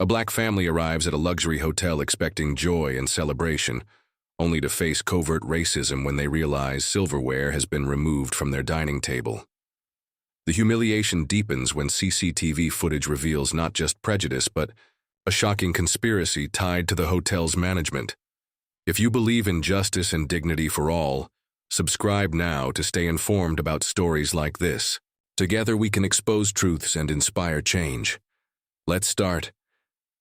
A black family arrives at a luxury hotel expecting joy and celebration, only to face covert racism when they realize silverware has been removed from their dining table. The humiliation deepens when CCTV footage reveals not just prejudice but a shocking conspiracy tied to the hotel's management. If you believe in justice and dignity for all, subscribe now to stay informed about stories like this. Together we can expose truths and inspire change. Let's start.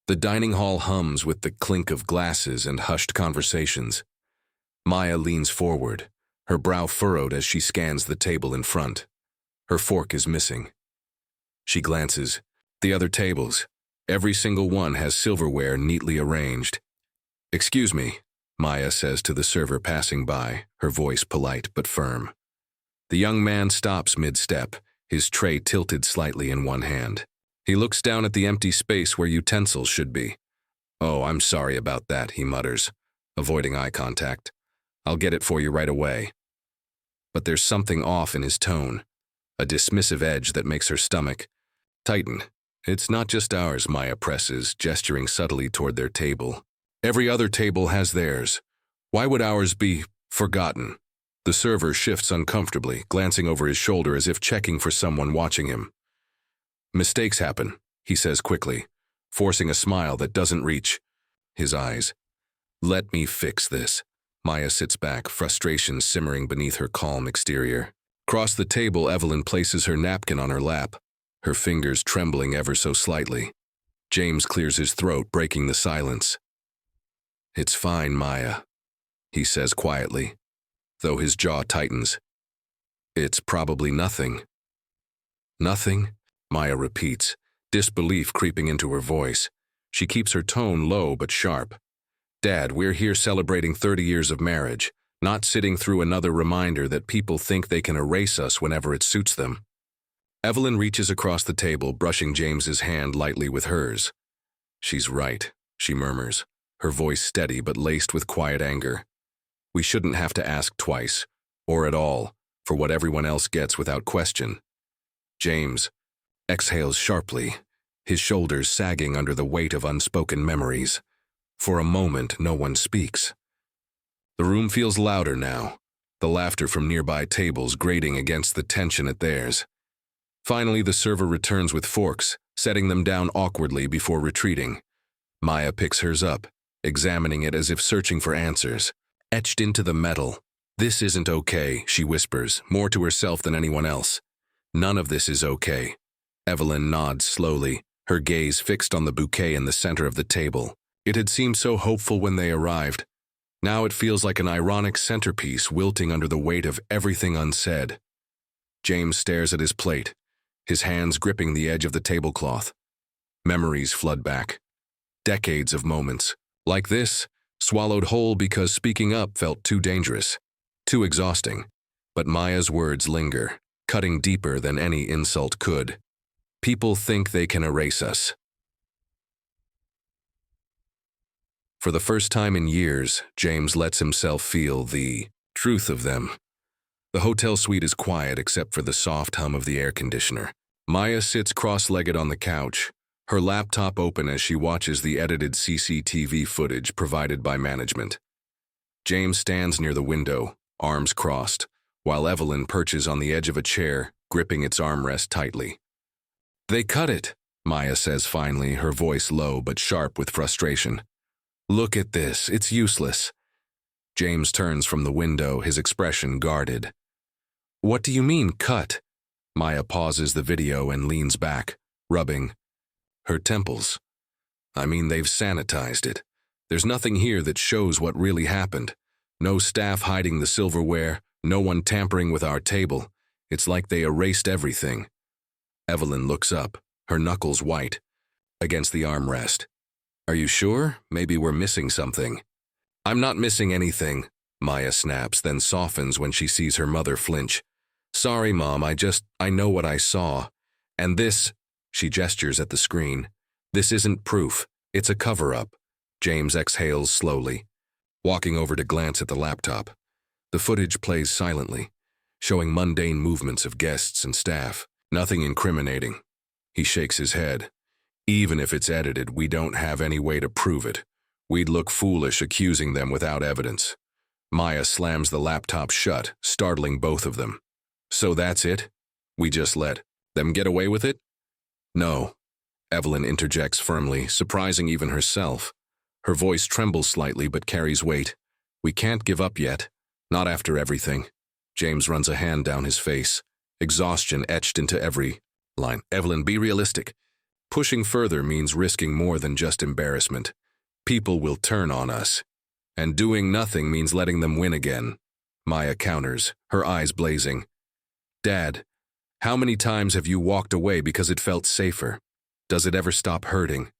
The dining hall hums with the clink of glasses and hushed conversations. Maya leans forward, her brow furrowed as she scans the table in front. Her fork is missing. She glances. The other tables. Every single one has silverware neatly arranged. "Excuse me," Maya says to the server passing by, her voice polite but firm. The young man stops mid-step, his tray tilted slightly in one hand. He looks down at the empty space where utensils should be. "Oh, I'm sorry about that," he mutters, avoiding eye contact. "I'll get it for you right away." But there's something off in his tone, a dismissive edge that makes her stomach tighten. "It's not just ours," Maya presses, gesturing subtly toward their table. "Every other table has theirs. Why would ours be forgotten?" The server shifts uncomfortably, glancing over his shoulder as if checking for someone watching him. "Mistakes happen," he says quickly, forcing a smile that doesn't reach his eyes. "Let me fix this." Maya sits back, frustration simmering beneath her calm exterior. Across the table, Evelyn places her napkin on her lap, her fingers trembling ever so slightly. James clears his throat, breaking the silence. "It's fine, Maya," he says quietly, though his jaw tightens. "It's probably nothing." "Nothing?" Maya repeats, disbelief creeping into her voice. She keeps her tone low but sharp. "Dad, we're here celebrating 30 years of marriage, not sitting through another reminder that people think they can erase us whenever it suits them." Evelyn reaches across the table, brushing James's hand lightly with hers. "She's right," she murmurs, her voice steady but laced with quiet anger. "We shouldn't have to ask twice, or at all, for what everyone else gets without question." James exhales sharply, his shoulders sagging under the weight of unspoken memories. For a moment, no one speaks. The room feels louder now, the laughter from nearby tables grating against the tension at theirs. Finally, the server returns with forks, setting them down awkwardly before retreating. Maya picks hers up, examining it as if searching for answers. Etched into the metal. "This isn't okay," she whispers, more to herself than anyone else. "None of this is okay." Evelyn nods slowly, her gaze fixed on the bouquet in the center of the table. It had seemed so hopeful when they arrived. Now it feels like an ironic centerpiece wilting under the weight of everything unsaid. James stares at his plate, his hands gripping the edge of the tablecloth. Memories flood back. Decades of moments, like this, swallowed whole because speaking up felt too dangerous, too exhausting. But Maya's words linger, cutting deeper than any insult could. "People think they can erase us." For the first time in years, James lets himself feel the truth of them. The hotel suite is quiet except for the soft hum of the air conditioner. Maya sits cross-legged on the couch, her laptop open as she watches the edited CCTV footage provided by management. James stands near the window, arms crossed, while Evelyn perches on the edge of a chair, gripping its armrest tightly. "They cut it," Maya says finally, her voice low but sharp with frustration. "Look at this, it's useless." James turns from the window, his expression guarded. "What do you mean, cut?" Maya pauses the video and leans back, rubbing her temples. "I mean, they've sanitized it. There's nothing here that shows what really happened. No staff hiding the silverware, no one tampering with our table. It's like they erased everything." Evelyn looks up, her knuckles white, against the armrest. "Are you sure? Maybe we're missing something." "I'm not missing anything," Maya snaps, then softens when she sees her mother flinch. "Sorry, Mom, I know what I saw. And this," she gestures at the screen, "this isn't proof. It's a cover-up." James exhales slowly, walking over to glance at the laptop. The footage plays silently, showing mundane movements of guests and staff. Nothing incriminating. He shakes his head. Even if it's edited, we don't have any way to prove it. We'd look foolish accusing them without evidence. Maya slams the laptop shut, startling both of them. So that's it? We just let them get away with it? No. Evelyn interjects firmly, surprising even herself. Her voice trembles slightly but carries weight. We can't give up yet. Not after everything. James runs a hand down his face, exhaustion etched into every line. Evelyn, be realistic. Pushing further means risking more than just embarrassment. People will turn on us. And doing nothing means letting them win again. Maya counters, her eyes blazing. Dad, how many times have you walked away because it felt safer? Does it ever stop hurting?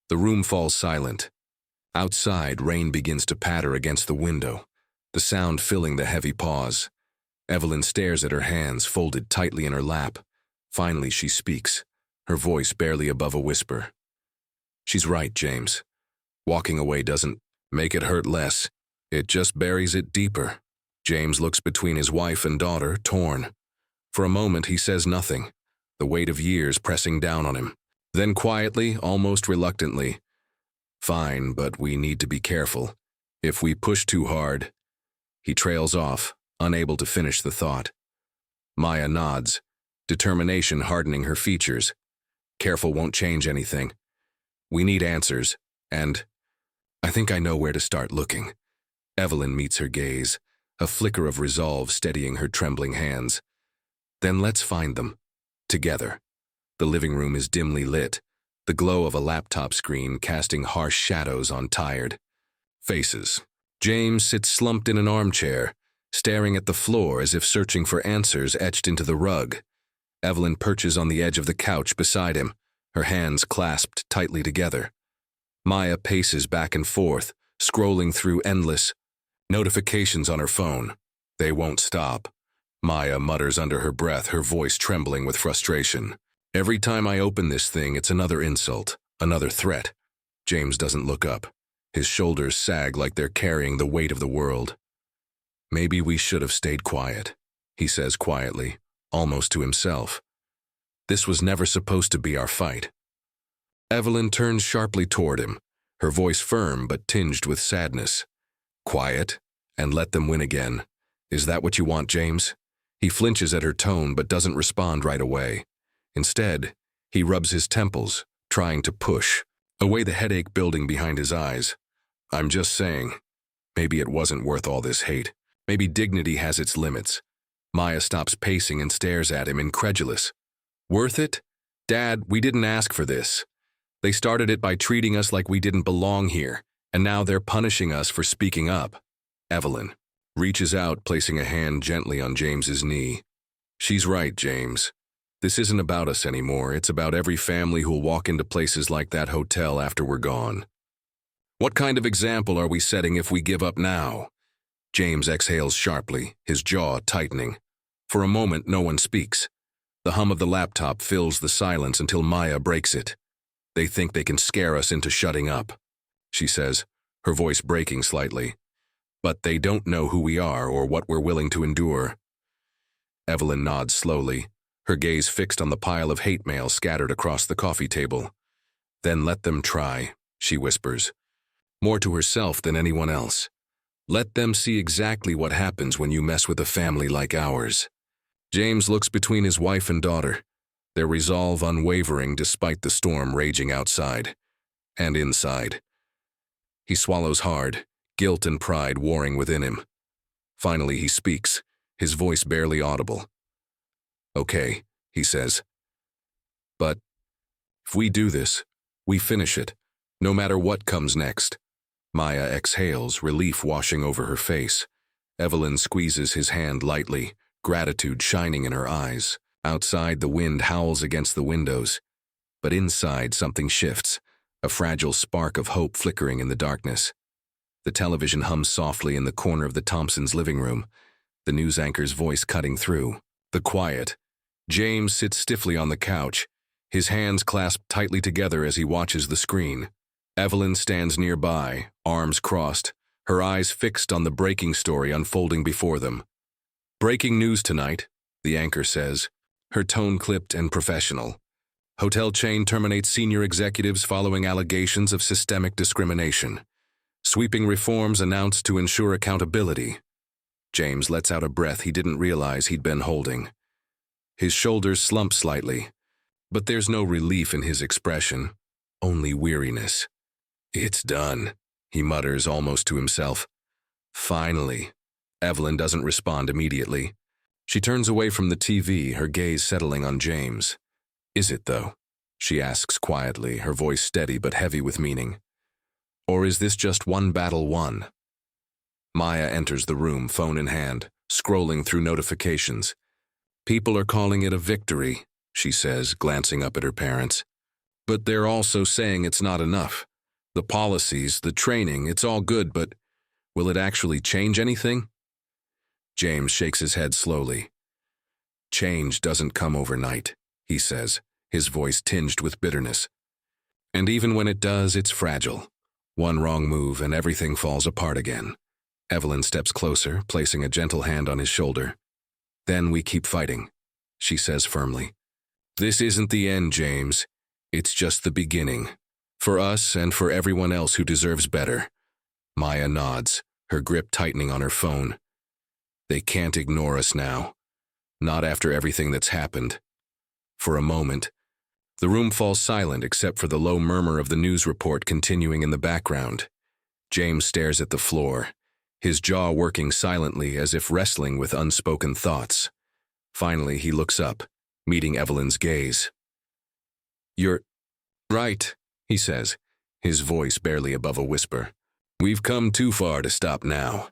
The room falls silent. Outside, rain begins to patter against the window, the sound filling the heavy pause. Evelyn stares at her hands folded tightly in her lap. Finally, she speaks, her voice barely above a whisper. She's right, James. Walking away doesn't make it hurt less. It just buries it deeper. James looks between his wife and daughter, torn. For a moment, he says nothing, the weight of years pressing down on him. Then quietly, almost reluctantly, fine, but we need to be careful. If we push too hard, he trails off, unable to finish the thought. Maya nods, determination hardening her features. Careful won't change anything. We need answers, and I think I know where to start looking. Evelyn meets her gaze, a flicker of resolve steadying her trembling hands. Then let's find them. Together. The living room is dimly lit, the glow of a laptop screen casting harsh shadows on tired faces. James sits slumped in an armchair, staring at the floor as if searching for answers etched into the rug. Evelyn perches on the edge of the couch beside him, her hands clasped tightly together. Maya paces back and forth, scrolling through endless notifications on her phone. They won't stop. Maya mutters under her breath, her voice trembling with frustration. Every time I open this thing, it's another insult, another threat. James doesn't look up. His shoulders sag like they're carrying the weight of the world. Maybe we should have stayed quiet, he says quietly, almost to himself. This was never supposed to be our fight. Evelyn turns sharply toward him, her voice firm but tinged with sadness. Quiet, and let them win again. Is that what you want, James? He flinches at her tone but doesn't respond right away. Instead, he rubs his temples, trying to push away the headache building behind his eyes. I'm just saying, maybe it wasn't worth all this hate. Maybe dignity has its limits. Maya stops pacing and stares at him, incredulous. Worth it? Dad, we didn't ask for this. They started it by treating us like we didn't belong here, and now they're punishing us for speaking up. Evelyn reaches out, placing a hand gently on James's knee. She's right, James. This isn't about us anymore. It's about every family who'll walk into places like that hotel after we're gone. What kind of example are we setting if we give up now? James exhales sharply, his jaw tightening. For a moment, no one speaks. The hum of the laptop fills the silence until Maya breaks it. They think they can scare us into shutting up, she says, her voice breaking slightly. But they don't know who we are or what we're willing to endure. Evelyn nods slowly, her gaze fixed on the pile of hate mail scattered across the coffee table. Then let them try, she whispers, more to herself than anyone else. Let them see exactly what happens when you mess with a family like ours. James looks between his wife and daughter, their resolve unwavering despite the storm raging outside and inside. He swallows hard, guilt and pride warring within him. Finally, he speaks, his voice barely audible. Okay, he says. But if we do this, we finish it, no matter what comes next. Maya exhales, relief washing over her face. Evelyn squeezes his hand lightly, gratitude shining in her eyes. Outside, the wind howls against the windows. But inside, something shifts, a fragile spark of hope flickering in the darkness. The television hums softly in the corner of the Thompsons' living room, the news anchor's voice cutting through. The quiet. James sits stiffly on the couch, his hands clasped tightly together as he watches the screen. Evelyn stands nearby, arms crossed, her eyes fixed on the breaking story unfolding before them. Breaking news tonight, the anchor says, her tone clipped and professional. Hotel chain terminates senior executives following allegations of systemic discrimination. Sweeping reforms announced to ensure accountability. James lets out a breath he didn't realize he'd been holding. His shoulders slump slightly, but there's no relief in his expression, only weariness. "It's done," he mutters almost to himself. Finally. Evelyn doesn't respond immediately. She turns away from the TV, her gaze settling on James. "Is it, though?" she asks quietly, her voice steady but heavy with meaning. "Or is this just one battle won?" Maya enters the room, phone in hand, scrolling through notifications. "People are calling it a victory," she says, glancing up at her parents. "But they're also saying it's not enough. The policies, the training, it's all good, but will it actually change anything?" James shakes his head slowly. "Change doesn't come overnight," he says, his voice tinged with bitterness. "And even when it does, it's fragile. One wrong move and everything falls apart again." Evelyn steps closer, placing a gentle hand on his shoulder. "Then we keep fighting," she says firmly. "This isn't the end, James. It's just the beginning. For us and for everyone else who deserves better." Maya nods, her grip tightening on her phone. "They can't ignore us now. Not after everything that's happened." For a moment, the room falls silent except for the low murmur of the news report continuing in the background. James stares at the floor, his jaw working silently as if wrestling with unspoken thoughts. Finally, he looks up, meeting Evelyn's gaze. "You're right," he says, his voice barely above a whisper. "We've come too far to stop now."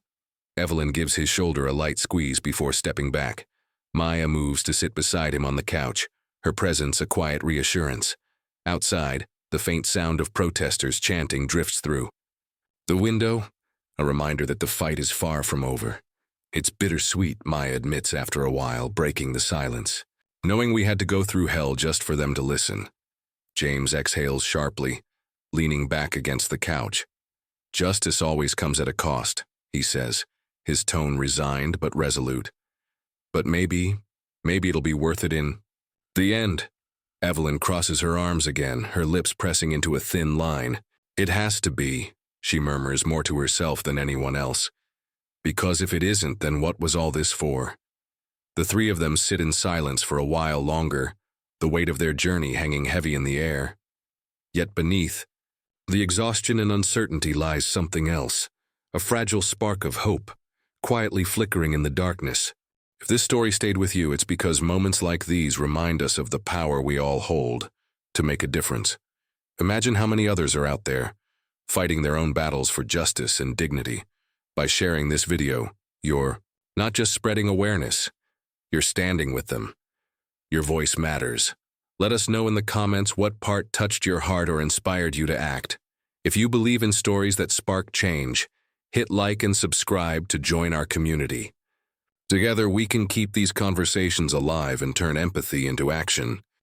Evelyn gives his shoulder a light squeeze before stepping back. Maya moves to sit beside him on the couch, her presence a quiet reassurance. Outside, the faint sound of protesters chanting drifts through. The window, a reminder that the fight is far from over. "It's bittersweet," Maya admits after a while, breaking the silence. "Knowing we had to go through hell just for them to listen." James exhales sharply, leaning back against the couch. "Justice always comes at a cost," he says, his tone resigned but resolute. "But maybe it'll be worth it in the end." Evelyn crosses her arms again, her lips pressing into a thin line. "It has to be," she murmurs more to herself than anyone else. "Because if it isn't, then what was all this for?" The three of them sit in silence for a while longer, the weight of their journey hanging heavy in the air. Yet beneath the exhaustion and uncertainty lies something else, a fragile spark of hope, quietly flickering in the darkness. If this story stayed with you, it's because moments like these remind us of the power we all hold to make a difference. Imagine how many others are out there, fighting their own battles for justice and dignity. By sharing this video, you're not just spreading awareness, you're standing with them. Your voice matters. Let us know in the comments what part touched your heart or inspired you to act. If you believe in stories that spark change, hit like and subscribe to join our community. Together we can keep these conversations alive and turn empathy into action.